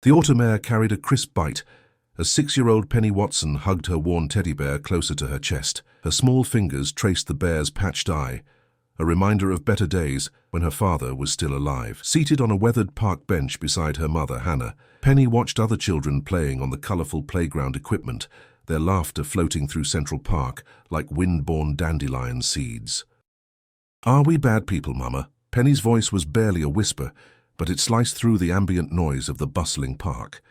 The automare carried a crisp bite. A 6-year-old Penny Watson hugged her worn teddy bear closer to her chest. Her small fingers traced the bear's patched eye, a reminder of better days when her father was still alive. Seated on a weathered park bench beside her mother, Hannah, Penny watched other children playing on the colorful playground equipment, their laughter floating through Central Park like wind-borne dandelion seeds. "Are we bad people, Mama?" Penny's voice was barely a whisper, but it sliced through the ambient noise of the bustling park.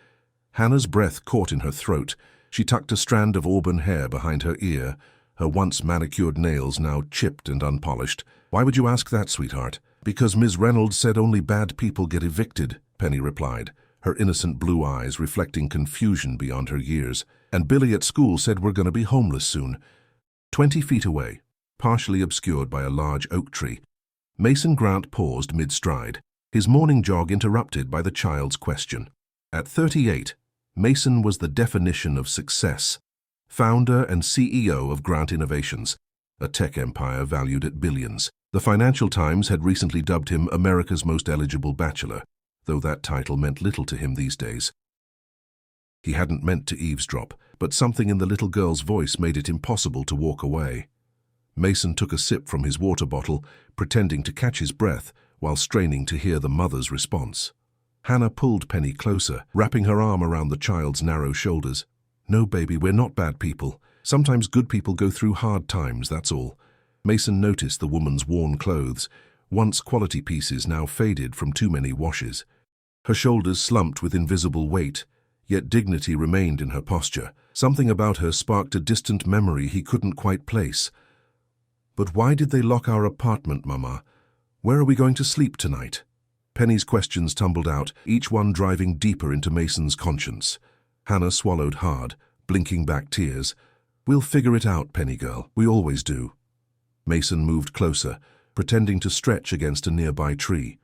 Hannah's breath caught in her throat. She tucked a strand of auburn hair behind her ear, her once manicured nails now chipped and unpolished. "Why would you ask that, sweetheart?" "Because Ms. Reynolds said only bad people get evicted," Penny replied, her innocent blue eyes reflecting confusion beyond her years. "And Billy at school said we're going to be homeless soon." 20 feet away, partially obscured by a large oak tree, Mason Grant paused mid-stride, his morning jog interrupted by the child's question. At 38, Mason was the definition of success, founder and CEO of Grant Innovations, a tech empire valued at billions. The Financial Times had recently dubbed him America's most eligible bachelor, though that title meant little to him these days. He hadn't meant to eavesdrop, but something in the little girl's voice made it impossible to walk away. Mason took a sip from his water bottle, pretending to catch his breath while straining to hear the mother's response. Hannah pulled Penny closer, wrapping her arm around the child's narrow shoulders. "No, baby, we're not bad people. Sometimes good people go through hard times, that's all." Mason noticed the woman's worn clothes, once quality pieces now faded from too many washes. Her shoulders slumped with invisible weight, yet dignity remained in her posture. Something about her sparked a distant memory he couldn't quite place. "But why did they lock our apartment, Mama? Where are we going to sleep tonight?" Penny's questions tumbled out, each one driving deeper into Mason's conscience. Hannah swallowed hard, blinking back tears. "We'll figure it out, Penny girl. We always do." Mason moved closer, pretending to stretch against a nearby tree.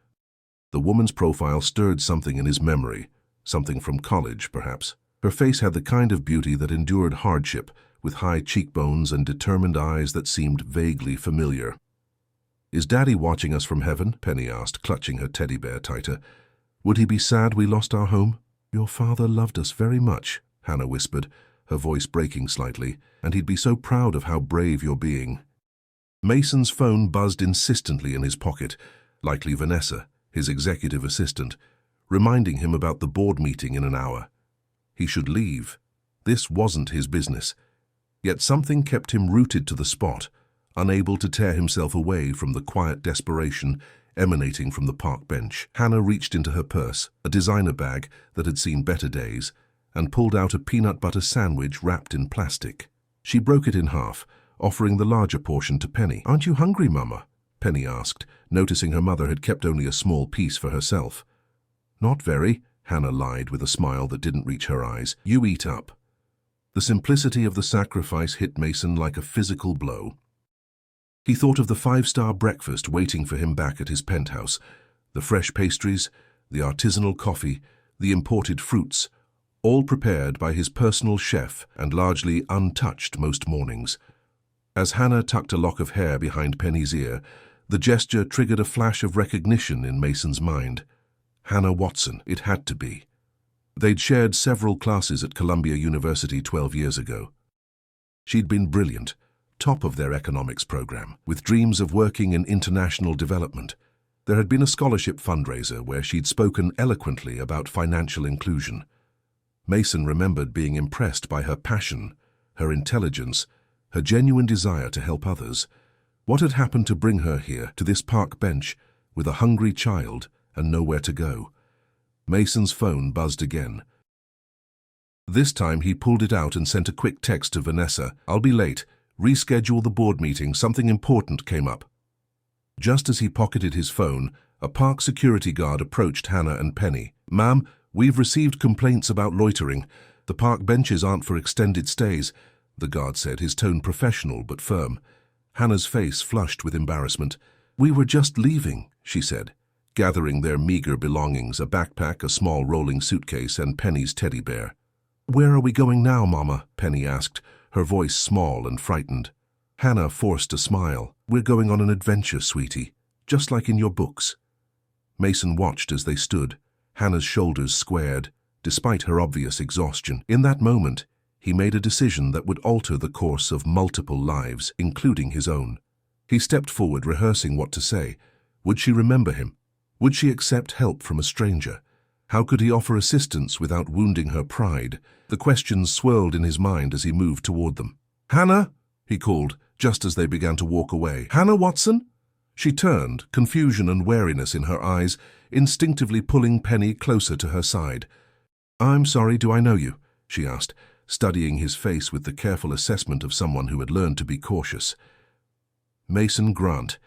The woman's profile stirred something in his memory, something from college, perhaps. Her face had the kind of beauty that endured hardship, with high cheekbones and determined eyes that seemed vaguely familiar. "Is Daddy watching us from heaven?" Penny asked, clutching her teddy bear tighter. "Would he be sad we lost our home?" "Your father loved us very much," Hannah whispered, her voice breaking slightly, "and he'd be so proud of how brave you're being." Mason's phone buzzed insistently in his pocket, likely Vanessa, his executive assistant, reminding him about the board meeting in an hour. He should leave. This wasn't his business. Yet something kept him rooted to the spot, unable to tear himself away from the quiet desperation emanating from the park bench. Hannah reached into her purse, a designer bag that had seen better days, and pulled out a peanut butter sandwich wrapped in plastic. She broke it in half, offering the larger portion to Penny. "Aren't you hungry, Mama?" Penny asked, noticing her mother had kept only a small piece for herself. "Not very," Hannah lied with a smile that didn't reach her eyes. "You eat up." The simplicity of the sacrifice hit Mason like a physical blow. He thought of the 5-star breakfast waiting for him back at his penthouse, the fresh pastries, the artisanal coffee, the imported fruits, all prepared by his personal chef and largely untouched most mornings. As Hannah tucked a lock of hair behind Penny's ear, the gesture triggered a flash of recognition in Mason's mind. Hannah Watson, it had to be. They'd shared several classes at Columbia University 12 years ago. She'd been brilliant, top of their economics program, with dreams of working in international development. There had been a scholarship fundraiser where she'd spoken eloquently about financial inclusion. Mason remembered being impressed by her passion, her intelligence, her genuine desire to help others. What had happened to bring her here, to this park bench, with a hungry child and nowhere to go? Mason's phone buzzed again. This time he pulled it out and sent a quick text to Vanessa. "I'll be late. Reschedule the board meeting. Something important came up." Just as he pocketed his phone, a park security guard approached Hannah and Penny. "Ma'am, we've received complaints about loitering. The park benches aren't for extended stays," the guard said, his tone professional but firm. Hannah's face flushed with embarrassment. "We were just leaving," she said, gathering their meager belongings, a backpack, a small rolling suitcase, and Penny's teddy bear. "Where are we going now, Mama?" Penny asked, her voice small and frightened. Hannah forced a smile. "We're going on an adventure, sweetie, just like in your books." Mason watched as they stood, Hannah's shoulders squared, despite her obvious exhaustion. In that moment, he made a decision that would alter the course of multiple lives, including his own. He stepped forward, rehearsing what to say. Would she remember him? Would she accept help from a stranger? How could he offer assistance without wounding her pride? The questions swirled in his mind as he moved toward them. "Hannah!" he called, just as they began to walk away. "Hannah Watson?" She turned, confusion and wariness in her eyes, instinctively pulling Penny closer to her side. "I'm sorry, do I know you?" she asked, studying his face with the careful assessment of someone who had learned to be cautious. "Mason Grant.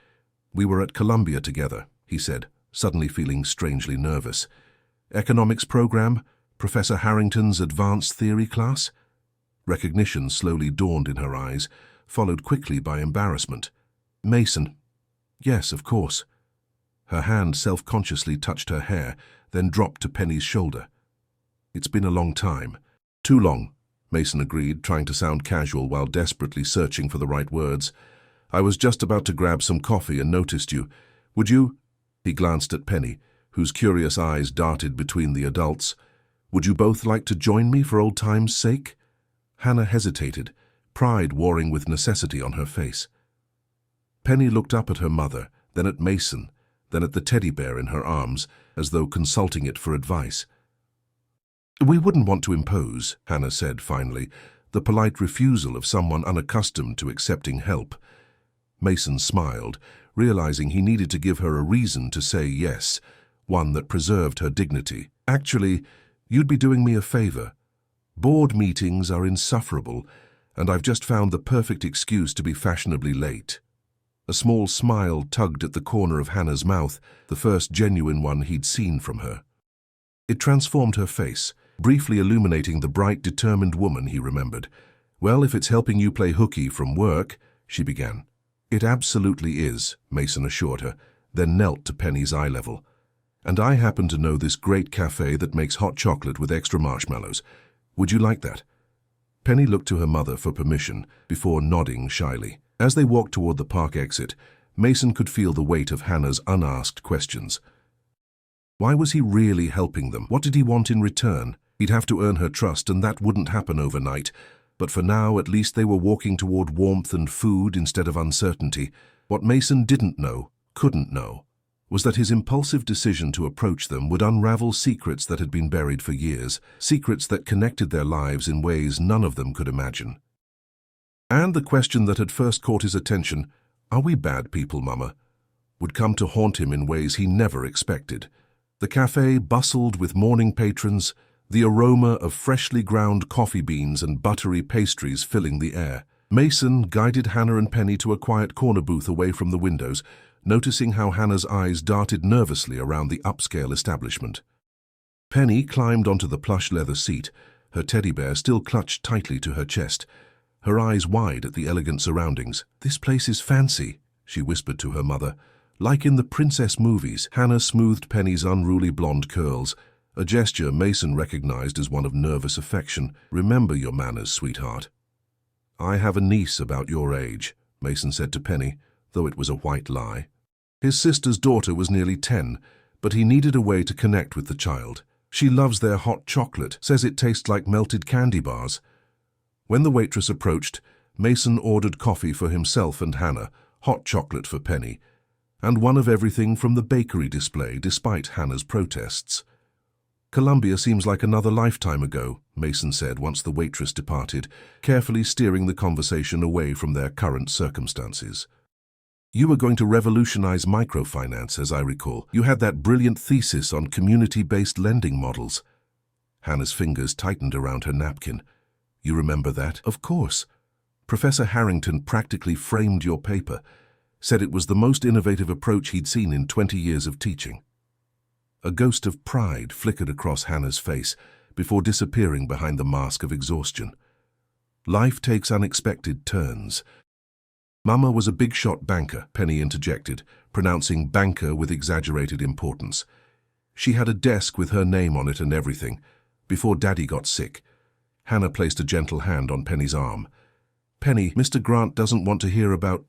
We were at Columbia together," he said, suddenly feeling strangely nervous. "Economics program? Professor Harrington's advanced theory class?" Recognition slowly dawned in her eyes, followed quickly by embarrassment. "Mason. Yes, of course." Her hand self-consciously touched her hair, then dropped to Penny's shoulder. "It's been a long time." "Too long," Mason agreed, trying to sound casual while desperately searching for the right words. "I was just about to grab some coffee and noticed you. Would you—" He glanced at Penny, whose curious eyes darted between the adults. "Would you both like to join me for old time's sake?" Hannah hesitated, pride warring with necessity on her face. Penny looked up at her mother, then at Mason, then at the teddy bear in her arms, as though consulting it for advice. "We wouldn't want to impose," Hannah said finally, the polite refusal of someone unaccustomed to accepting help. Mason smiled, realizing he needed to give her a reason to say yes, one that preserved her dignity. "Actually, you'd be doing me a favor. Board meetings are insufferable, and I've just found the perfect excuse to be fashionably late." A small smile tugged at the corner of Hannah's mouth, the first genuine one he'd seen from her. It transformed her face, briefly illuminating the bright, determined woman he remembered. "Well, if it's helping you play hooky from work," she began. "It absolutely is," Mason assured her, then knelt to Penny's eye level. "And I happen to know this great cafe that makes hot chocolate with extra marshmallows. Would you like that?" Penny looked to her mother for permission, before nodding shyly. As they walked toward the park exit, Mason could feel the weight of Hannah's unasked questions. Why was he really helping them? What did he want in return? He'd have to earn her trust, and that wouldn't happen overnight. But for now, at least they were walking toward warmth and food instead of uncertainty. What Mason didn't know, couldn't know, was that his impulsive decision to approach them would unravel secrets that had been buried for years, secrets that connected their lives in ways none of them could imagine. And the question that had first caught his attention, "Are we bad people, Mama?" would come to haunt him in ways he never expected. The cafe bustled with morning patrons, the aroma of freshly ground coffee beans and buttery pastries filling the air. Mason guided Hannah and Penny to a quiet corner booth away from the windows, noticing how Hannah's eyes darted nervously around the upscale establishment. Penny climbed onto the plush leather seat, her teddy bear still clutched tightly to her chest, her eyes wide at the elegant surroundings. "This place is fancy," she whispered to her mother. Like in the princess movies, Hannah smoothed Penny's unruly blonde curls, a gesture Mason recognized as one of nervous affection. "Remember your manners, sweetheart." "I have a niece about your age," Mason said to Penny, though it was a white lie. His sister's daughter was nearly 10, but he needed a way to connect with the child. "She loves their hot chocolate, says it tastes like melted candy bars." When the waitress approached, Mason ordered coffee for himself and Hannah, hot chocolate for Penny, and one of everything from the bakery display despite Hannah's protests. "Columbia seems like another lifetime ago," Mason said once the waitress departed, carefully steering the conversation away from their current circumstances. "You were going to revolutionize microfinance, as I recall. You had that brilliant thesis on community-based lending models." Hannah's fingers tightened around her napkin. "You remember that?" "Of course. Professor Harrington practically framed your paper, said it was the most innovative approach he'd seen in 20 years of teaching." A ghost of pride flickered across Hannah's face before disappearing behind the mask of exhaustion. "Life takes unexpected turns." "Mama was a big-shot banker," Penny interjected, pronouncing banker with exaggerated importance. "She had a desk with her name on it and everything, before Daddy got sick." Hannah placed a gentle hand on Penny's arm. "Penny, Mr. Grant doesn't want to hear about—"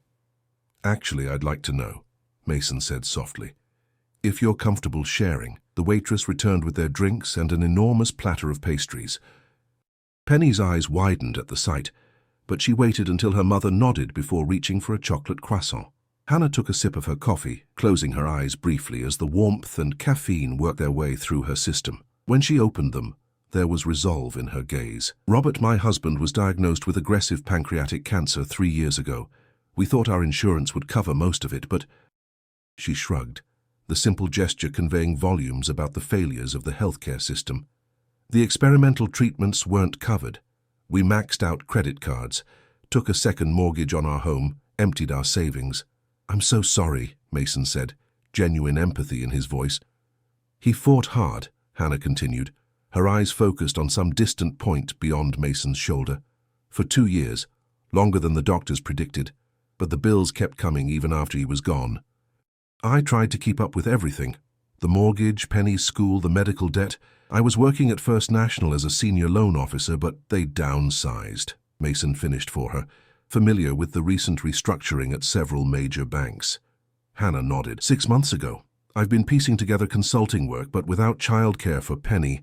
"Actually, I'd like to know," Mason said softly. "If you're comfortable sharing." The waitress returned with their drinks and an enormous platter of pastries. Penny's eyes widened at the sight, but she waited until her mother nodded before reaching for a chocolate croissant. Hannah took a sip of her coffee, closing her eyes briefly as the warmth and caffeine worked their way through her system. When she opened them, there was resolve in her gaze. "Robert, my husband, was diagnosed with aggressive pancreatic cancer 3 years ago. We thought our insurance would cover most of it, but—" She shrugged, the simple gesture conveying volumes about the failures of the healthcare system. "The experimental treatments weren't covered. We maxed out credit cards, took a second mortgage on our home, emptied our savings." "I'm so sorry," Mason said, genuine empathy in his voice. "He fought hard," Hannah continued, her eyes focused on some distant point beyond Mason's shoulder. "For 2 years, longer than the doctors predicted, but the bills kept coming even after he was gone. I tried to keep up with everything. The mortgage, Penny's school, the medical debt. I was working at First National as a senior loan officer, but they downsized," Mason finished for her, familiar with the recent restructuring at several major banks. Hannah nodded. "6 months ago. I've been piecing together consulting work, but without childcare for Penny."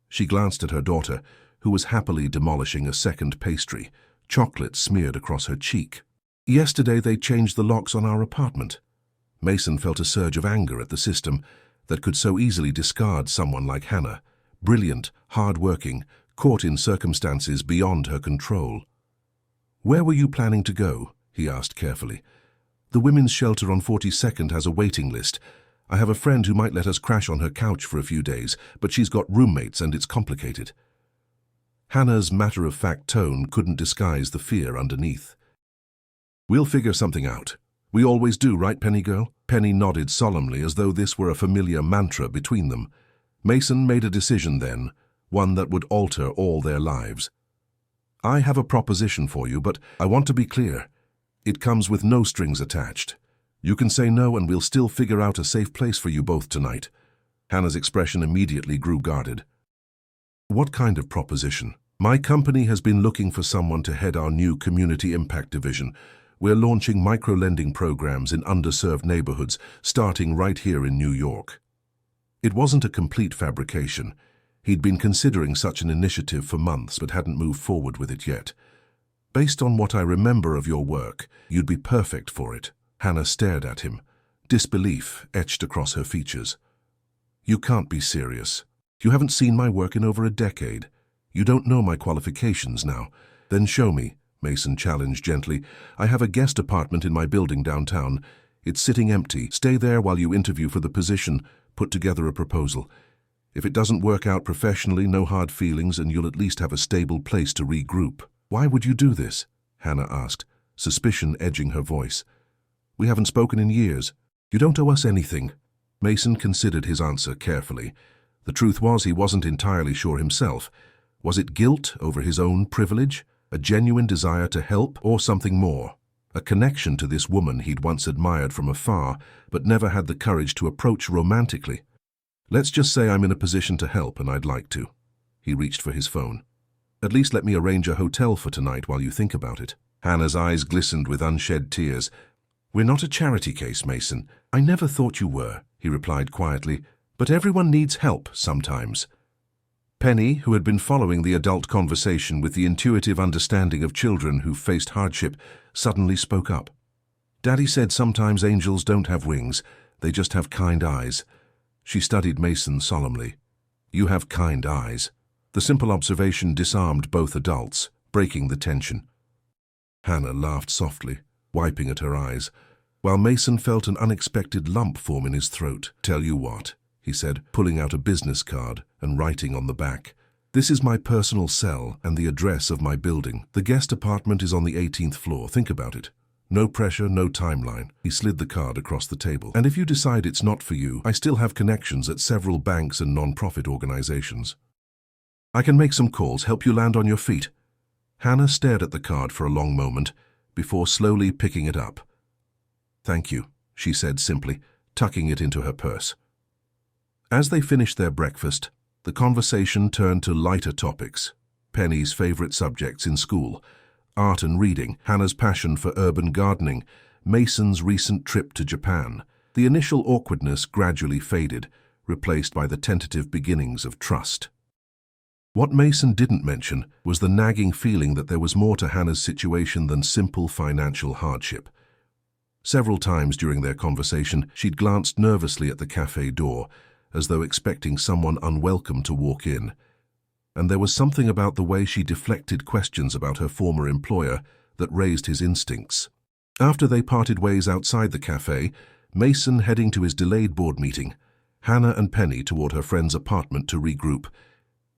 She glanced at her daughter, who was happily demolishing a second pastry, chocolate smeared across her cheek. "Yesterday they changed the locks on our apartment." Mason felt a surge of anger at the system that could so easily discard someone like Hannah, brilliant, hard-working, caught in circumstances beyond her control. "Where were you planning to go?" he asked carefully. "The women's shelter on 42nd has a waiting list. I have a friend who might let us crash on her couch for a few days, but she's got roommates and it's complicated." Hannah's matter-of-fact tone couldn't disguise the fear underneath. "We'll figure something out. We always do, right, Penny girl?" Penny nodded solemnly as though this were a familiar mantra between them. Mason made a decision then, one that would alter all their lives. "I have a proposition for you, but I want to be clear. It comes with no strings attached. You can say no and we'll still figure out a safe place for you both tonight." Hannah's expression immediately grew guarded. "What kind of proposition?" "My company has been looking for someone to head our new Community Impact Division. We're launching micro-lending programs in underserved neighborhoods, starting right here in New York." It wasn't a complete fabrication. He'd been considering such an initiative for months but hadn't moved forward with it yet. "Based on what I remember of your work, you'd be perfect for it." Hannah stared at him, disbelief etched across her features. "You can't be serious. You haven't seen my work in over a decade. You don't know my qualifications now. Then show me," Mason challenged gently. "I have a guest apartment in my building downtown. It's sitting empty. Stay there while you interview for the position, put together a proposal. If it doesn't work out professionally, no hard feelings, and you'll at least have a stable place to regroup." "Why would you do this?" Hannah asked, suspicion edging her voice. "We haven't spoken in years. You don't owe us anything." Mason considered his answer carefully. The truth was he wasn't entirely sure himself. Was it guilt over his own privilege, a genuine desire to help, or something more? A connection to this woman he'd once admired from afar, but never had the courage to approach romantically. "Let's just say I'm in a position to help and I'd like to." He reached for his phone. "At least let me arrange a hotel for tonight while you think about it." Hannah's eyes glistened with unshed tears. "We're not a charity case, Mason. I never thought you were," he replied quietly, "but everyone needs help sometimes." Penny, who had been following the adult conversation with the intuitive understanding of children who faced hardship, suddenly spoke up. "Daddy said sometimes angels don't have wings, they just have kind eyes." She studied Mason solemnly. "You have kind eyes." The simple observation disarmed both adults, breaking the tension. Hannah laughed softly, wiping at her eyes, while Mason felt an unexpected lump form in his throat. "Tell you what," he said, pulling out a business card and writing on the back. "This is my personal cell and the address of my building. The guest apartment is on the 18th floor. Think about it. No pressure, no timeline." He slid the card across the table. "And if you decide it's not for you, I still have connections at several banks and non-profit organizations. I can make some calls, help you land on your feet." Hannah stared at the card for a long moment before slowly picking it up. "Thank you," she said simply, tucking it into her purse. As they finished their breakfast, the conversation turned to lighter topics. Penny's favorite subjects in school, art and reading, Hannah's passion for urban gardening, Mason's recent trip to Japan. The initial awkwardness gradually faded, replaced by the tentative beginnings of trust. What Mason didn't mention was the nagging feeling that there was more to Hannah's situation than simple financial hardship. Several times during their conversation, she'd glanced nervously at the cafe door, as though expecting someone unwelcome to walk in. And there was something about the way she deflected questions about her former employer that raised his instincts. After they parted ways outside the cafe, Mason heading to his delayed board meeting, Hannah and Penny toward her friend's apartment to regroup,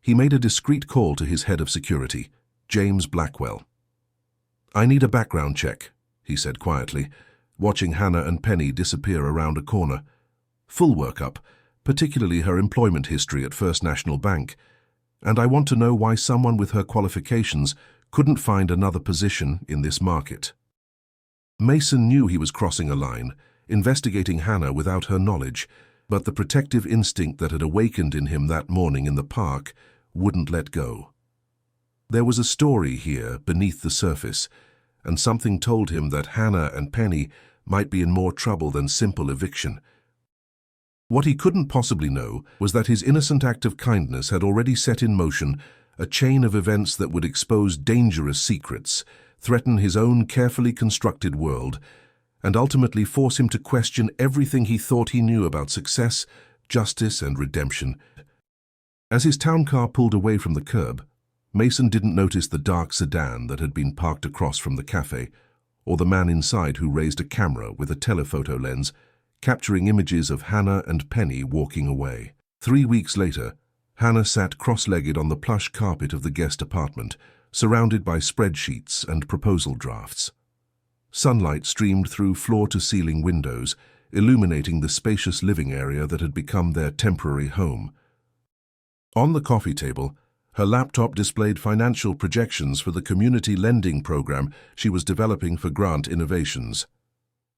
he made a discreet call to his head of security, James Blackwell. "I need a background check," he said quietly, watching Hannah and Penny disappear around a corner. "Full workup, particularly her employment history at First National Bank, and I want to know why someone with her qualifications couldn't find another position in this market." Mason knew he was crossing a line, investigating Hannah without her knowledge, but the protective instinct that had awakened in him that morning in the park wouldn't let go. There was a story here beneath the surface, and something told him that Hannah and Penny might be in more trouble than simple eviction. What he couldn't possibly know was that his innocent act of kindness had already set in motion a chain of events that would expose dangerous secrets, threaten his own carefully constructed world, and ultimately force him to question everything he thought he knew about success, justice, and redemption. As his town car pulled away from the curb, Mason didn't notice the dark sedan that had been parked across from the cafe, or the man inside who raised a camera with a telephoto lens, capturing images of Hannah and Penny walking away. 3 weeks later, Hannah sat cross-legged on the plush carpet of the guest apartment, surrounded by spreadsheets and proposal drafts. Sunlight streamed through floor-to-ceiling windows, illuminating the spacious living area that had become their temporary home. On the coffee table, her laptop displayed financial projections for the community lending program she was developing for Grant Innovations.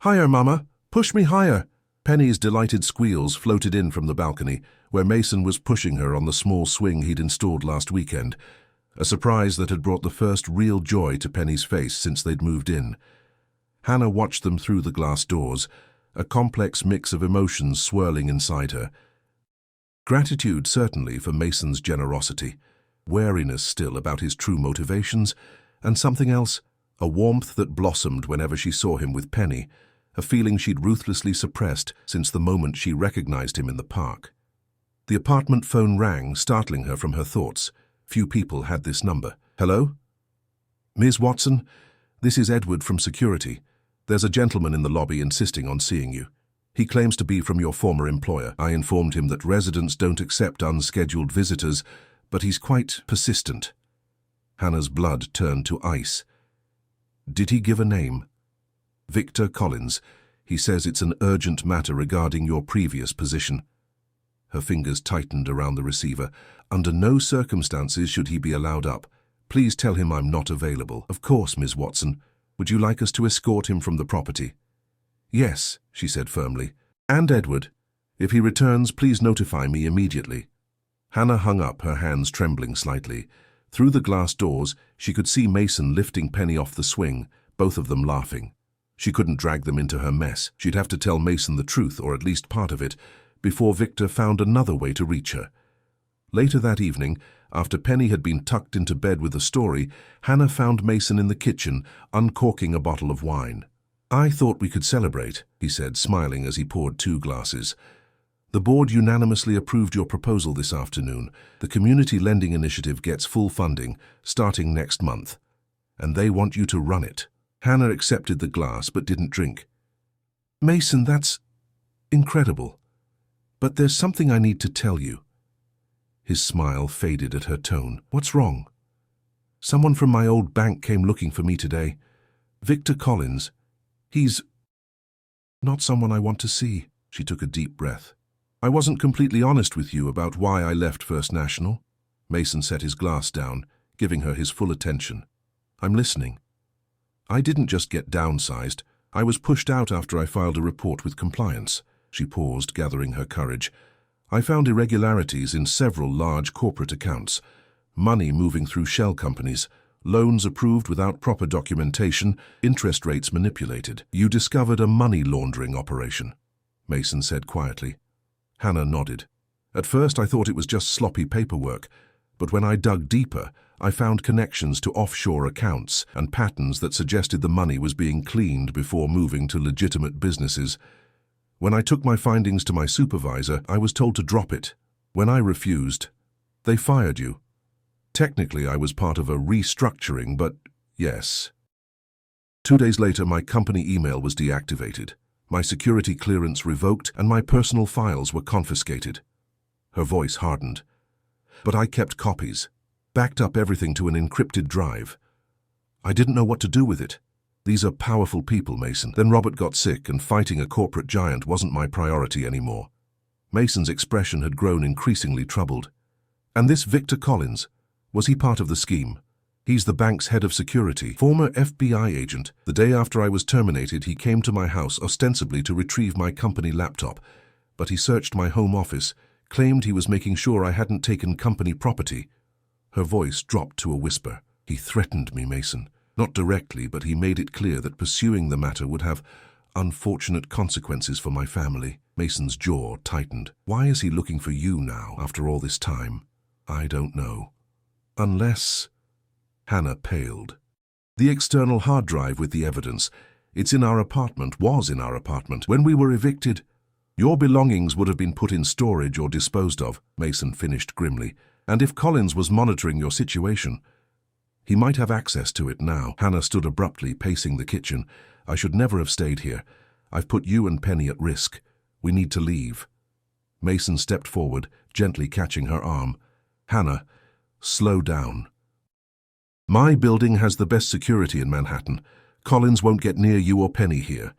"Higher, Mama! Push me higher!" Penny's delighted squeals floated in from the balcony, where Mason was pushing her on the small swing he'd installed last weekend, a surprise that had brought the first real joy to Penny's face since they'd moved in. Hannah watched them through the glass doors, a complex mix of emotions swirling inside her. Gratitude, certainly, for Mason's generosity, wariness still about his true motivations, and something else, a warmth that blossomed whenever she saw him with Penny, a feeling she'd ruthlessly suppressed since the moment she recognized him in the park. The apartment phone rang, startling her from her thoughts. Few people had this number. "Hello? Ms. Watson, this is Edward from security. There's a gentleman in the lobby insisting on seeing you. He claims to be from your former employer. I informed him that residents don't accept unscheduled visitors, but he's quite persistent." Hannah's blood turned to ice. "Did he give a name?" "Victor Collins. He says it's an urgent matter regarding your previous position." Her fingers tightened around the receiver. "Under no circumstances should he be allowed up. Please tell him I'm not available." "Of course, Ms. Watson. Would you like us to escort him from the property?" "Yes," she said firmly. "And Edward. If he returns, please notify me immediately." Hannah hung up, her hands trembling slightly. Through the glass doors, she could see Mason lifting Penny off the swing, both of them laughing. She couldn't drag them into her mess. She'd have to tell Mason the truth, or at least part of it, before Victor found another way to reach her. Later that evening, after Penny had been tucked into bed with a story, Hannah found Mason in the kitchen, uncorking a bottle of wine. "I thought we could celebrate," he said, smiling as he poured 2 glasses. "The board unanimously approved your proposal this afternoon. The Community Lending Initiative gets full funding, starting next month. And they want you to run it." Hannah accepted the glass but didn't drink. "Mason, that's incredible. But there's something I need to tell you." His smile faded at her tone. "What's wrong?" "Someone from my old bank came looking for me today. Victor Collins. He's not someone I want to see." She took a deep breath. "I wasn't completely honest with you about why I left First National." Mason set his glass down, giving her his full attention. "I'm listening. I didn't just get downsized. I was pushed out after I filed a report with compliance." She paused, gathering her courage. "I found irregularities in several large corporate accounts, money moving through shell companies, loans approved without proper documentation, interest rates manipulated. You discovered a money laundering operation," Mason said quietly. Hannah nodded. At first I thought it was just sloppy paperwork, but when I dug deeper, I found connections to offshore accounts and patterns that suggested the money was being cleaned before moving to legitimate businesses. When I took my findings to my supervisor, I was told to drop it. When I refused, they fired you. Technically, I was part of a restructuring, but yes. 2 days later, my company email was deactivated. My security clearance revoked and my personal files were confiscated. Her voice hardened. But I kept copies, backed up everything to an encrypted drive. I didn't know what to do with it. These are powerful people, Mason. Then Robert got sick and fighting a corporate giant wasn't my priority anymore. Mason's expression had grown increasingly troubled. And this Victor Collins, was he part of the scheme? He's the bank's head of security, former FBI agent. The day after I was terminated, he came to my house ostensibly to retrieve my company laptop, but he searched my home office, claimed he was making sure I hadn't taken company property. Her voice dropped to a whisper. He threatened me, Mason. Not directly, but he made it clear that pursuing the matter would have unfortunate consequences for my family. Mason's jaw tightened. Why is he looking for you now, after all this time? I don't know. Unless... Hannah paled. The external hard drive with the evidence. It's in our apartment, was in our apartment. When we were evicted, your belongings would have been put in storage or disposed of, Mason finished grimly. And if Collins was monitoring your situation, he might have access to it now. Hannah stood abruptly, pacing the kitchen. I should never have stayed here. I've put you and Penny at risk. We need to leave. Mason stepped forward, gently catching her arm. Hannah, slow down. My building has the best security in Manhattan. Collins won't get near you or Penny here.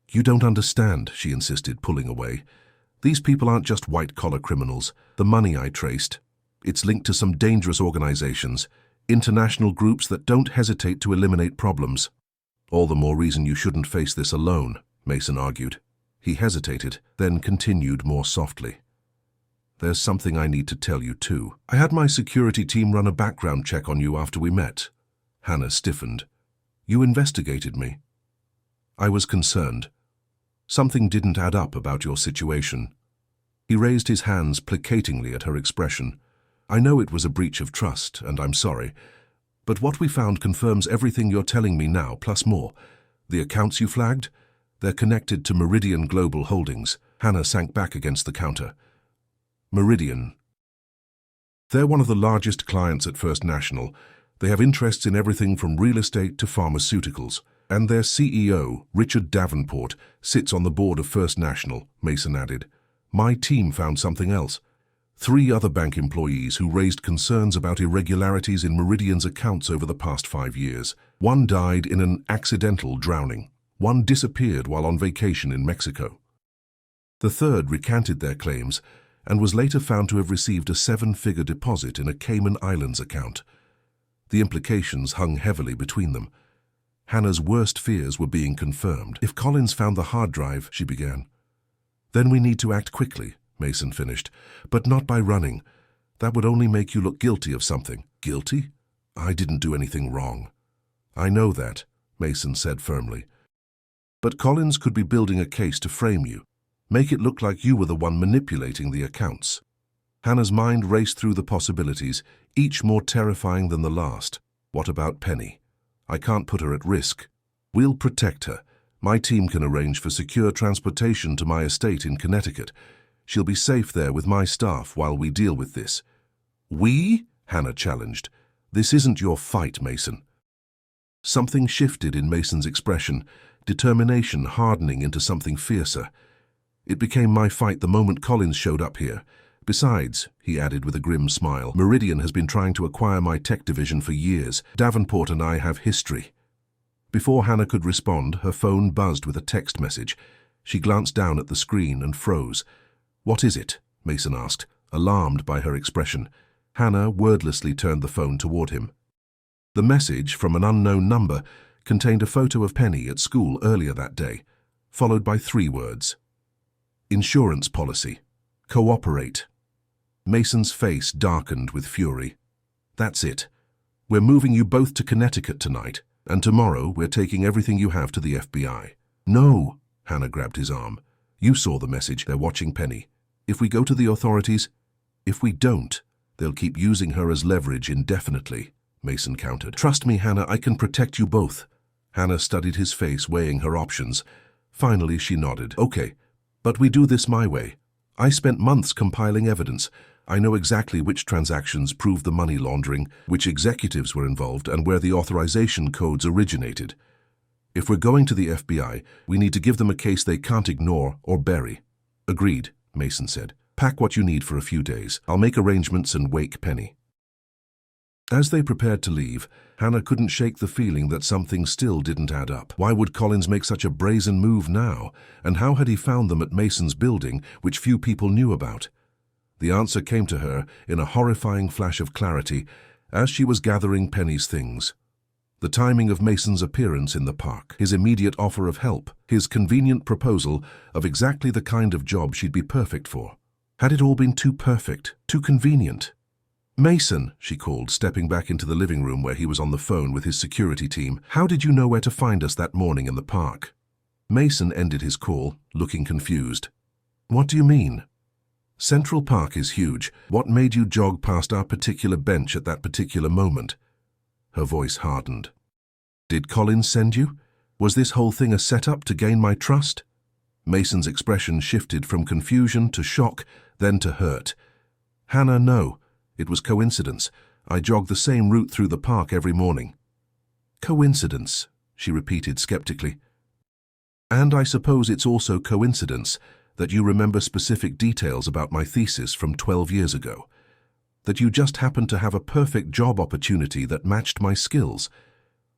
You don't understand, she insisted, pulling away. These people aren't just white-collar criminals. The money I traced, it's linked to some dangerous organizations, international groups that don't hesitate to eliminate problems. All the more reason you shouldn't face this alone, Mason argued. He hesitated, then continued more softly. There's something I need to tell you too. I had my security team run a background check on you after we met. Hannah stiffened. You investigated me. I was concerned. Something didn't add up about your situation. He raised his hands placatingly at her expression. I know it was a breach of trust, and I'm sorry, but what we found confirms everything you're telling me now, plus more. The accounts you flagged? They're connected to Meridian Global Holdings. Hannah sank back against the counter. Meridian. They're one of the largest clients at First National. They have interests in everything from real estate to pharmaceuticals. And their CEO, Richard Davenport, sits on the board of First National, Mason added. My team found something else. 3 other bank employees who raised concerns about irregularities in Meridian's accounts over the past 5 years. One died in an accidental drowning. One disappeared while on vacation in Mexico. The third recanted their claims and was later found to have received a 7-figure deposit in a Cayman Islands account. The implications hung heavily between them. Hannah's worst fears were being confirmed. If Collins found the hard drive, she began. Then we need to act quickly, Mason finished, but not by running. That would only make you look guilty of something. Guilty? I didn't do anything wrong. I know that, Mason said firmly. But Collins could be building a case to frame you. Make it look like you were the one manipulating the accounts. Hannah's mind raced through the possibilities, each more terrifying than the last. What about Penny? I can't put her at risk. We'll protect her. My team can arrange for secure transportation to my estate in Connecticut. She'll be safe there with my staff while we deal with this. We? Hannah challenged. This isn't your fight, Mason. Something shifted in Mason's expression, determination hardening into something fiercer. It became my fight the moment Collins showed up here. Besides, he added with a grim smile, Meridian has been trying to acquire my tech division for years. Davenport and I have history. Before Hannah could respond, her phone buzzed with a text message. She glanced down at the screen and froze. What is it? Mason asked, alarmed by her expression. Hannah wordlessly turned the phone toward him. The message, from an unknown number, contained a photo of Penny at school earlier that day, followed by 3 words. Insurance policy. Cooperate. Mason's face darkened with fury. That's it. We're moving you both to Connecticut tonight, and tomorrow we're taking everything you have to the FBI. No, Hannah grabbed his arm. You saw the message. They're watching Penny. If we go to the authorities, if we don't, they'll keep using her as leverage indefinitely, Mason countered. Trust me, Hannah, I can protect you both. Hannah studied his face, weighing her options. Finally, she nodded. Okay, but we do this my way. I spent months compiling evidence. I know exactly which transactions proved the money laundering, which executives were involved, and where the authorization codes originated. If we're going to the FBI, we need to give them a case they can't ignore or bury. Agreed, Mason said. Pack what you need for a few days. I'll make arrangements and wake Penny. As they prepared to leave, Hannah couldn't shake the feeling that something still didn't add up. Why would Collins make such a brazen move now? And how had he found them at Mason's building, which few people knew about? The answer came to her in a horrifying flash of clarity as she was gathering Penny's things. The timing of Mason's appearance in the park, his immediate offer of help, his convenient proposal of exactly the kind of job she'd be perfect for. Had it all been too perfect, too convenient? Mason, she called, stepping back into the living room where he was on the phone with his security team. How did you know where to find us that morning in the park? Mason ended his call, looking confused. What do you mean? Central Park is huge. What made you jog past our particular bench at that particular moment? Her voice hardened. Did Collins send you? Was this whole thing a setup to gain my trust? Mason's expression shifted from confusion to shock, then to hurt. Hannah, no. It was coincidence. I jogged the same route through the park every morning. Coincidence, she repeated skeptically. And I suppose it's also coincidence that you remember specific details about my thesis from 12 years ago. That you just happened to have a perfect job opportunity that matched my skills.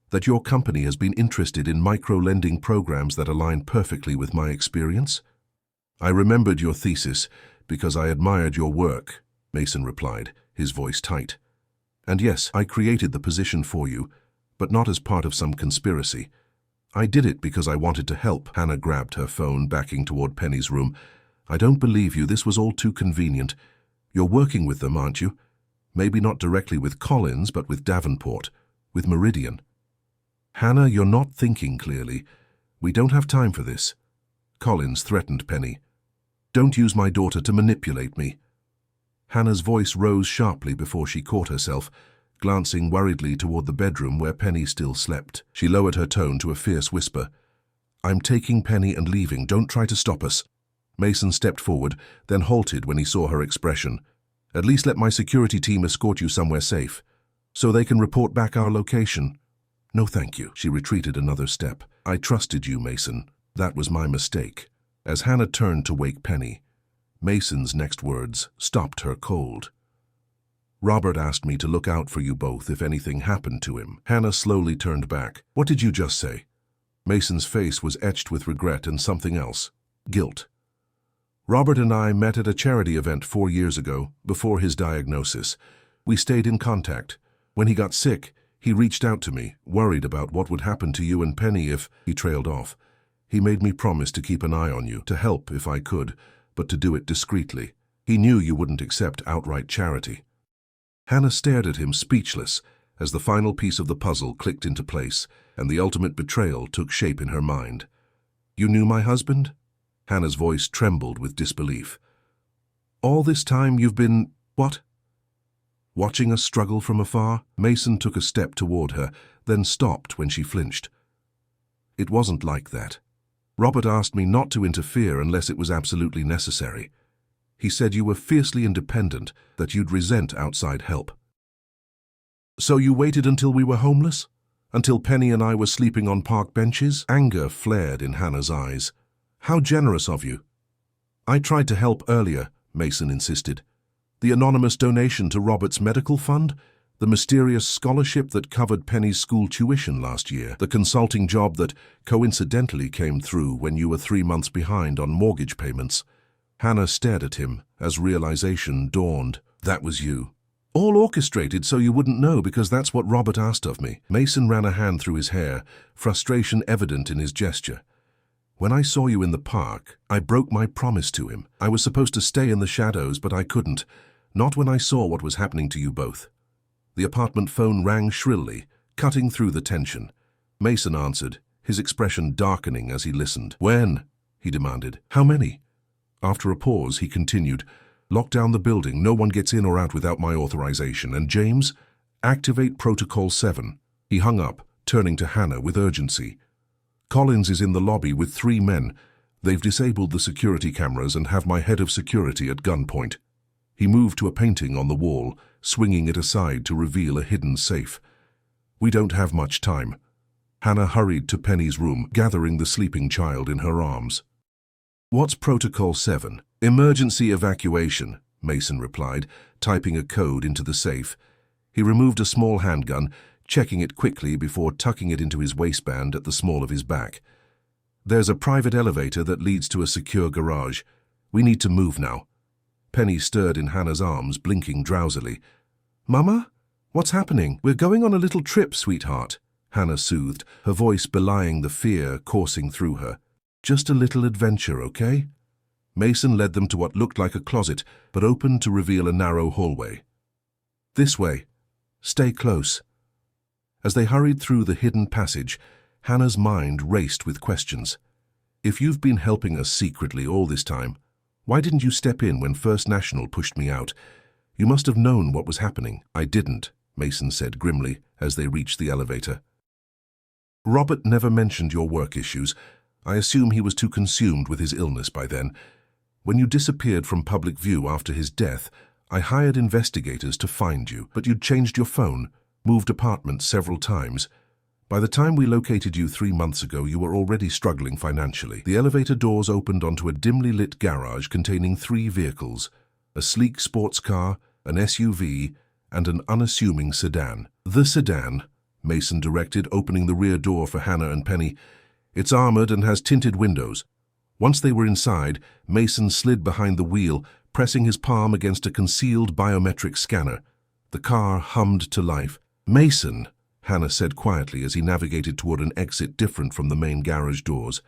That your company has been interested in micro-lending programs that align perfectly with my experience. I remembered your thesis because I admired your work, Mason replied, his voice tight. And yes, I created the position for you, but not as part of some conspiracy. I did it because I wanted to help. Hannah grabbed her phone, backing toward Penny's room. I don't believe you. This was all too convenient. You're working with them, aren't you? Maybe not directly with Collins, but with Davenport, with Meridian. Hannah, you're not thinking clearly. We don't have time for this. Collins threatened Penny. Don't use my daughter to manipulate me. Hannah's voice rose sharply before she caught herself, glancing worriedly toward the bedroom where Penny still slept. She lowered her tone to a fierce whisper. I'm taking Penny and leaving. Don't try to stop us. Mason stepped forward, then halted when he saw her expression. At least let my security team escort you somewhere safe, so they can report back our location. No, thank you. She retreated another step. I trusted you, Mason. That was my mistake. As Hannah turned to wake Penny, Mason's next words stopped her cold. Robert asked me to look out for you both if anything happened to him. Hannah slowly turned back. What did you just say? Mason's face was etched with regret and something else. Guilt. Robert and I met at a charity event 4 years ago, before his diagnosis. We stayed in contact. When he got sick, he reached out to me, worried about what would happen to you and Penny if he trailed off. He made me promise to keep an eye on you, to help if I could, but to do it discreetly. He knew you wouldn't accept outright charity. Hannah stared at him, speechless, as the final piece of the puzzle clicked into place and the ultimate betrayal took shape in her mind. You knew my husband? Hannah's voice trembled with disbelief. All this time you've been, what? Watching us struggle from afar? Mason took a step toward her, then stopped when she flinched. It wasn't like that. Robert asked me not to interfere unless it was absolutely necessary. He said you were fiercely independent, that you'd resent outside help. So you waited until we were homeless? Until Penny and I were sleeping on park benches? Anger flared in Hannah's eyes. How generous of you. I tried to help earlier, Mason insisted. The anonymous donation to Robert's medical fund? The mysterious scholarship that covered Penny's school tuition last year? The consulting job that coincidentally came through when you were 3 months behind on mortgage payments? Hannah stared at him as realization dawned. That was you. All orchestrated so you wouldn't know because that's what Robert asked of me. Mason ran a hand through his hair, frustration evident in his gesture. When I saw you in the park, I broke my promise to him. I was supposed to stay in the shadows, but I couldn't. Not when I saw what was happening to you both. The apartment phone rang shrilly, cutting through the tension. Mason answered, his expression darkening as he listened. When? He demanded. How many? After a pause, he continued, "Lock down the building. No one gets in or out without my authorization. And James, activate Protocol 7. He hung up, turning to Hannah with urgency. "Collins is in the lobby with 3 men. They've disabled the security cameras and have my head of security at gunpoint." He moved to a painting on the wall, swinging it aside to reveal a hidden safe. "We don't have much time." Hannah hurried to Penny's room, gathering the sleeping child in her arms. "What's Protocol 7? Emergency evacuation," Mason replied, typing a code into the safe. He removed a small handgun, checking it quickly before tucking it into his waistband at the small of his back. "There's a private elevator that leads to a secure garage. We need to move now." Penny stirred in Hannah's arms, blinking drowsily. "Mama? What's happening?" "We're going on a little trip, sweetheart," Hannah soothed, her voice belying the fear coursing through her. "Just a little adventure, okay?" Mason led them to what looked like a closet, but opened to reveal a narrow hallway. "This way. Stay close." As they hurried through the hidden passage, Hannah's mind raced with questions. "If you've been helping us secretly all this time, why didn't you step in when First National pushed me out? You must have known what was happening." "I didn't," Mason said grimly as they reached the elevator. "Robert never mentioned your work issues. I assume he was too consumed with his illness by then. When you disappeared from public view after his death, I hired investigators to find you, but you'd changed your phone, moved apartments several times. By the time we located you 3 months ago, you were already struggling financially." The elevator doors opened onto a dimly lit garage containing 3 vehicles, a sleek sports car, an SUV, and an unassuming sedan. "The sedan," Mason directed, opening the rear door for Hannah and Penny. "It's armored and has tinted windows." Once they were inside, Mason slid behind the wheel, pressing his palm against a concealed biometric scanner. The car hummed to life. "Mason," Hannah said quietly as he navigated toward an exit different from the main garage doors.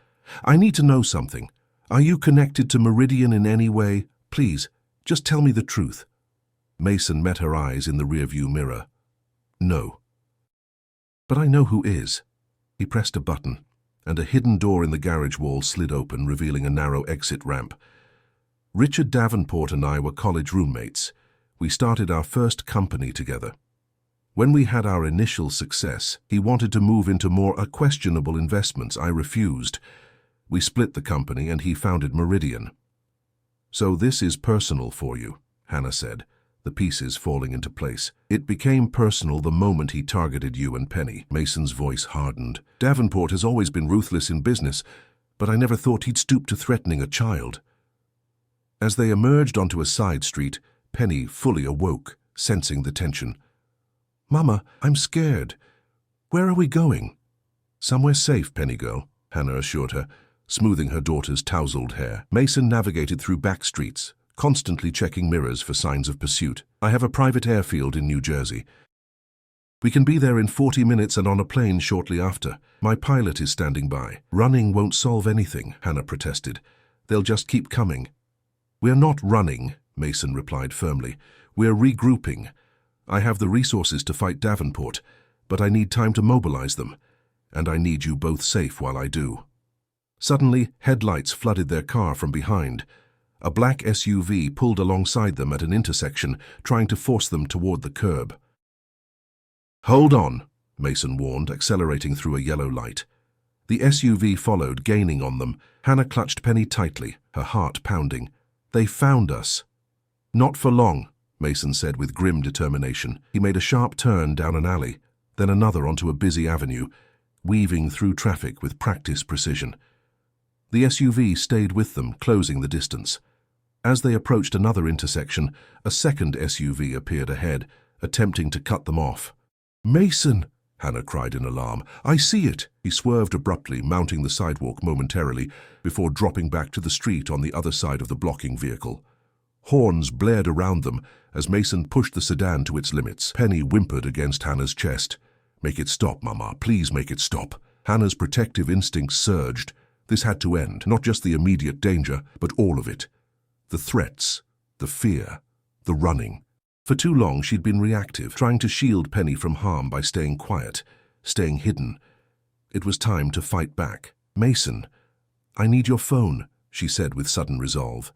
"I need to know something. Are you connected to Meridian in any way? Please, just tell me the truth." Mason met her eyes in the rearview mirror. "No." "But I know who is." He pressed a button, and a hidden door in the garage wall slid open, revealing a narrow exit ramp. "Richard Davenport and I were college roommates. We started our first company together. When we had our initial success, he wanted to move into more questionable investments. I refused. We split the company and he founded Meridian." "So this is personal for you," Hannah said, the pieces falling into place. "It became personal the moment he targeted you and Penny." Mason's voice hardened. "Davenport has always been ruthless in business, but I never thought he'd stoop to threatening a child." As they emerged onto a side street, Penny fully awoke, sensing the tension. "Mama, I'm scared. Where are we going?" "Somewhere safe, Penny girl," Hannah assured her, smoothing her daughter's tousled hair. Mason navigated through back streets, constantly checking mirrors for signs of pursuit. "I have a private airfield in New Jersey. We can be there in 40 minutes and on a plane shortly after. My pilot is standing by." "Running won't solve anything," Hannah protested. "They'll just keep coming." "We're not running," Mason replied firmly. "We're regrouping. I have the resources to fight Davenport, but I need time to mobilize them, and I need you both safe while I do." Suddenly, headlights flooded their car from behind. A black SUV pulled alongside them at an intersection, trying to force them toward the curb. "Hold on," Mason warned, accelerating through a yellow light. The SUV followed, gaining on them. Hannah clutched Penny tightly, her heart pounding. "They found us." "Not for long," Mason said with grim determination. He made a sharp turn down an alley, then another onto a busy avenue, weaving through traffic with practiced precision. The SUV stayed with them, closing the distance. As they approached another intersection, a second SUV appeared ahead, attempting to cut them off. "Mason!" Hannah cried in alarm. "I see it!" He swerved abruptly, mounting the sidewalk momentarily, before dropping back to the street on the other side of the blocking vehicle. Horns blared around them as Mason pushed the sedan to its limits. Penny whimpered against Hannah's chest. "Make it stop, Mama. Please make it stop." Hannah's protective instincts surged. This had to end, not just the immediate danger, but all of it. The threats, the fear, the running. For too long she'd been reactive, trying to shield Penny from harm by staying quiet, staying hidden. It was time to fight back. "Mason, I need your phone," she said with sudden resolve.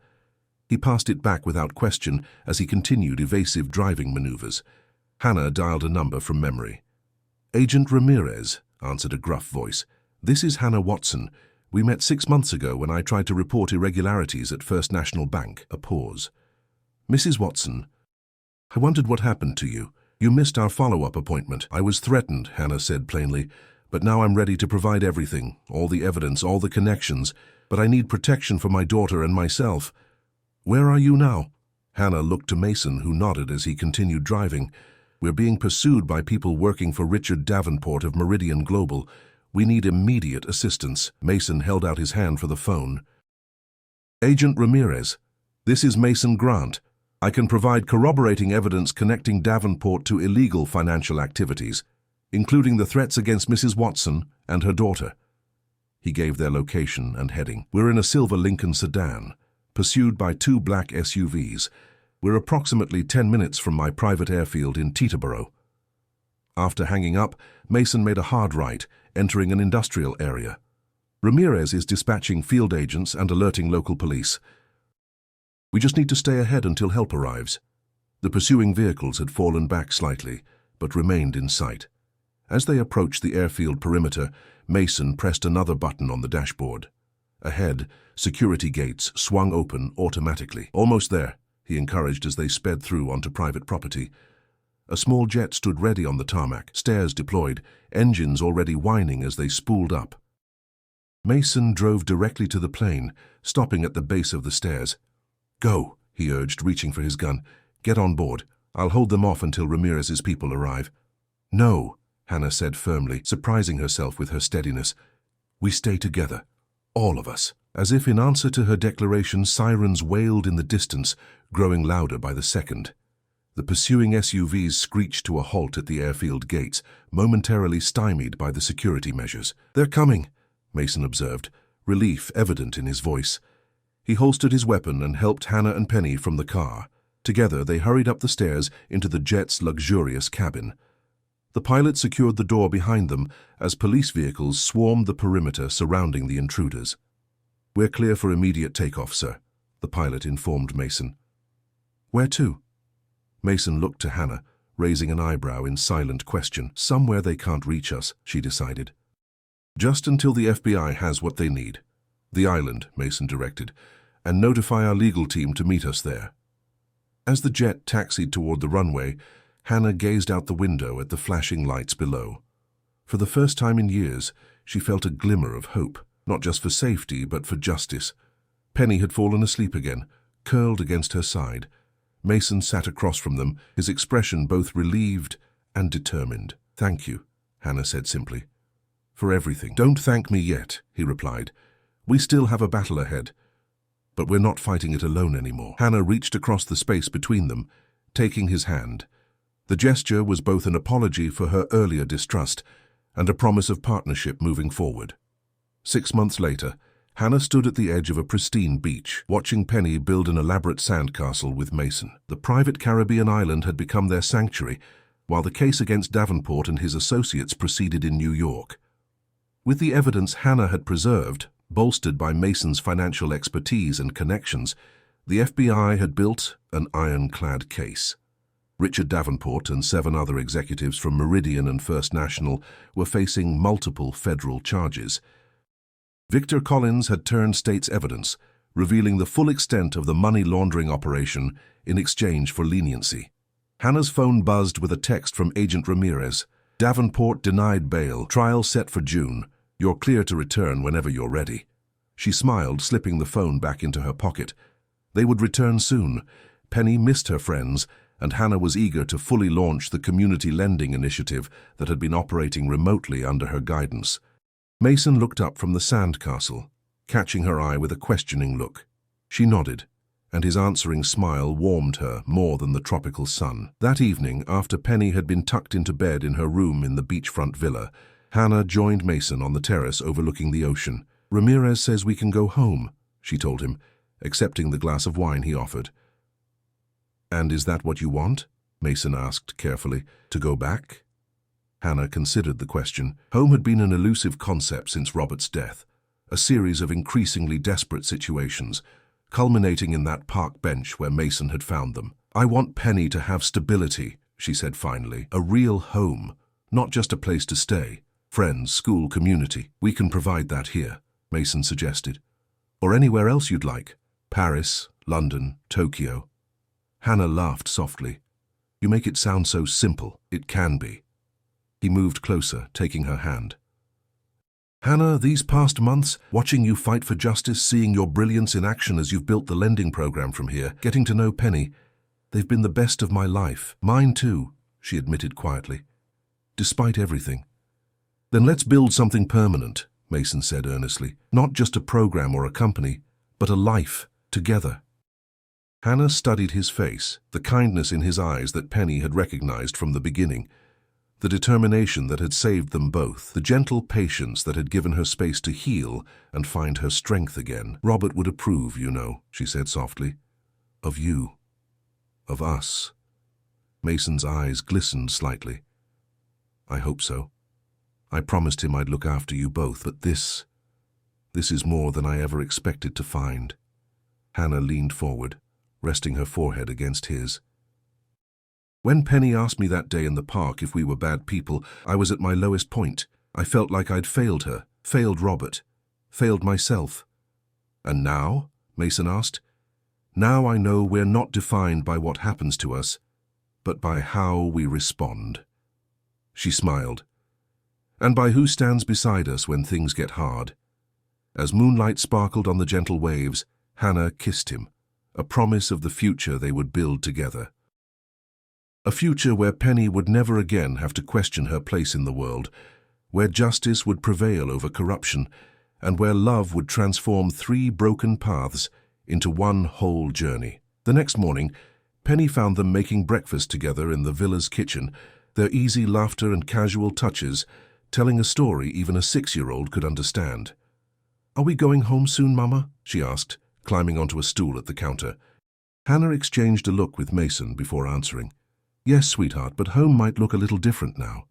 He passed it back without question as he continued evasive driving maneuvers. Hannah dialed a number from memory. "Agent Ramirez," answered a gruff voice. "This is Hannah Watson. We met 6 months ago when I tried to report irregularities at First National Bank." A pause. "Mrs. Watson, I wondered what happened to you. You missed our follow-up appointment." "I was threatened," Hannah said plainly, "but now I'm ready to provide everything, all the evidence, all the connections, but I need protection for my daughter and myself." "Where are you now?" Hannah looked to Mason, who nodded as he continued driving. "We're being pursued by people working for Richard Davenport of Meridian Global. We need immediate assistance." Mason held out his hand for the phone. "Agent Ramirez, this is Mason Grant. I can provide corroborating evidence connecting Davenport to illegal financial activities, including the threats against Mrs. Watson and her daughter." He gave their location and heading. "We're in a silver Lincoln sedan, pursued by 2 black SUVs. We're approximately 10 minutes from my private airfield in Teterboro." After hanging up, Mason made a hard right, entering an industrial area. "Ramirez is dispatching field agents and alerting local police. We just need to stay ahead until help arrives." The pursuing vehicles had fallen back slightly, but remained in sight. As they approached the airfield perimeter, Mason pressed another button on the dashboard. Ahead, security gates swung open automatically. "Almost there," he encouraged as they sped through onto private property. A small jet stood ready on the tarmac, stairs deployed, engines already whining as they spooled up. Mason drove directly to the plane, stopping at the base of the stairs. "Go," he urged, reaching for his gun. "Get on board. I'll hold them off until Ramirez's people arrive." "No," Hannah said firmly, surprising herself with her steadiness. "We stay together. All of us." As if in answer to her declaration, sirens wailed in the distance, growing louder by the second. The pursuing SUVs screeched to a halt at the airfield gates, momentarily stymied by the security measures. "They're coming," Mason observed, relief evident in his voice. He holstered his weapon and helped Hannah and Penny from the car. Together, they hurried up the stairs into the jet's luxurious cabin. The pilot secured the door behind them as police vehicles swarmed the perimeter surrounding the intruders. "We're clear for immediate takeoff, sir," the pilot informed Mason. "Where to?" Mason looked to Hannah, raising an eyebrow in silent question. "Somewhere they can't reach us," she decided. "Just until the FBI has what they need." "The island," Mason directed, "and notify our legal team to meet us there." As the jet taxied toward the runway, Hannah gazed out the window at the flashing lights below. For the first time in years, she felt a glimmer of hope, not just for safety, but for justice. Penny had fallen asleep again, curled against her side. Mason sat across from them, his expression both relieved and determined. "Thank you," Hannah said simply. "For everything." "Don't thank me yet," he replied. "We still have a battle ahead. But we're not fighting it alone anymore." Hannah reached across the space between them, taking his hand. The gesture was both an apology for her earlier distrust and a promise of partnership moving forward. 6 months later, Hannah stood at the edge of a pristine beach, watching Penny build an elaborate sandcastle with Mason. The private Caribbean island had become their sanctuary, while the case against Davenport and his associates proceeded in New York. With the evidence Hannah had preserved, bolstered by Mason's financial expertise and connections, the FBI had built an ironclad case. Richard Davenport and 7 other executives from Meridian and First National were facing multiple federal charges. Victor Collins had turned state's evidence, revealing the full extent of the money laundering operation in exchange for leniency. Hannah's phone buzzed with a text from Agent Ramirez. "Davenport denied bail. Trial set for June. You're clear to return whenever you're ready." She smiled, slipping the phone back into her pocket. They would return soon. Penny missed her friends, and Hannah was eager to fully launch the community lending initiative that had been operating remotely under her guidance. Mason looked up from the sandcastle, catching her eye with a questioning look. She nodded, and his answering smile warmed her more than the tropical sun. That evening, after Penny had been tucked into bed in her room in the beachfront villa, Hannah joined Mason on the terrace overlooking the ocean. "Ramirez says we can go home," she told him, accepting the glass of wine he offered. "And is that what you want?" Mason asked carefully. "To go back?" Hannah considered the question. Home had been an elusive concept since Robert's death, a series of increasingly desperate situations, culminating in that park bench where Mason had found them. "I want Penny to have stability," she said finally. "A real home, not just a place to stay. Friends, school, community. We can provide that here," Mason suggested. "Or anywhere else you'd like. Paris, London, Tokyo." Hannah laughed softly. "You make it sound so simple. It can be." He moved closer, taking her hand. "Hannah, these past months, watching you fight for justice, seeing your brilliance in action as you've built the lending program from here, getting to know Penny, they've been the best of my life. Mine too," she admitted quietly. "Despite everything." "Then let's build something permanent," Mason said earnestly. "Not just a program or a company, but a life, together." Hannah studied his face, the kindness in his eyes that Penny had recognized from the beginning, the determination that had saved them both, the gentle patience that had given her space to heal and find her strength again. "Robert would approve, you know," she said softly. "Of you. Of us." Mason's eyes glistened slightly. "I hope so. I promised him I'd look after you both, but this is more than I ever expected to find." Hannah leaned forward, resting her forehead against his. "When Penny asked me that day in the park if we were bad people, I was at my lowest point. I felt like I'd failed her, failed Robert, failed myself." "And now?" Mason asked. "Now I know we're not defined by what happens to us, but by how we respond." She smiled. "And by who stands beside us when things get hard." As moonlight sparkled on the gentle waves, Hannah kissed him, a promise of the future they would build together. A future where Penny would never again have to question her place in the world, where justice would prevail over corruption, and where love would transform 3 broken paths into one whole journey. The next morning, Penny found them making breakfast together in the villa's kitchen, their easy laughter and casual touches telling a story even a 6-year-old could understand. "Are we going home soon, Mama?" she asked, climbing onto a stool at the counter. Hannah exchanged a look with Mason before answering. "Yes, sweetheart, but home might look a little different now."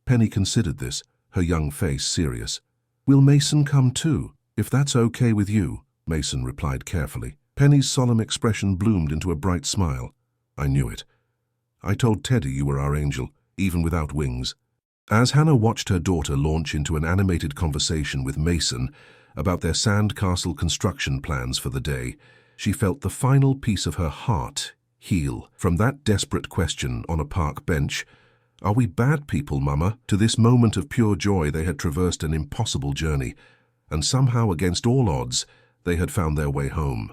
Penny considered this, her young face serious. "Will Mason come too, if that's okay with you?" Mason replied carefully. Penny's solemn expression bloomed into a bright smile. "I knew it. I told Teddy you were our angel, even without wings." As Hannah watched her daughter launch into an animated conversation with Mason about their sandcastle construction plans for the day, she felt the final piece of her heart heal. From that desperate question on a park bench, "Are we bad people, Mama?" to this moment of pure joy, they had traversed an impossible journey, and somehow, against all odds, they had found their way home.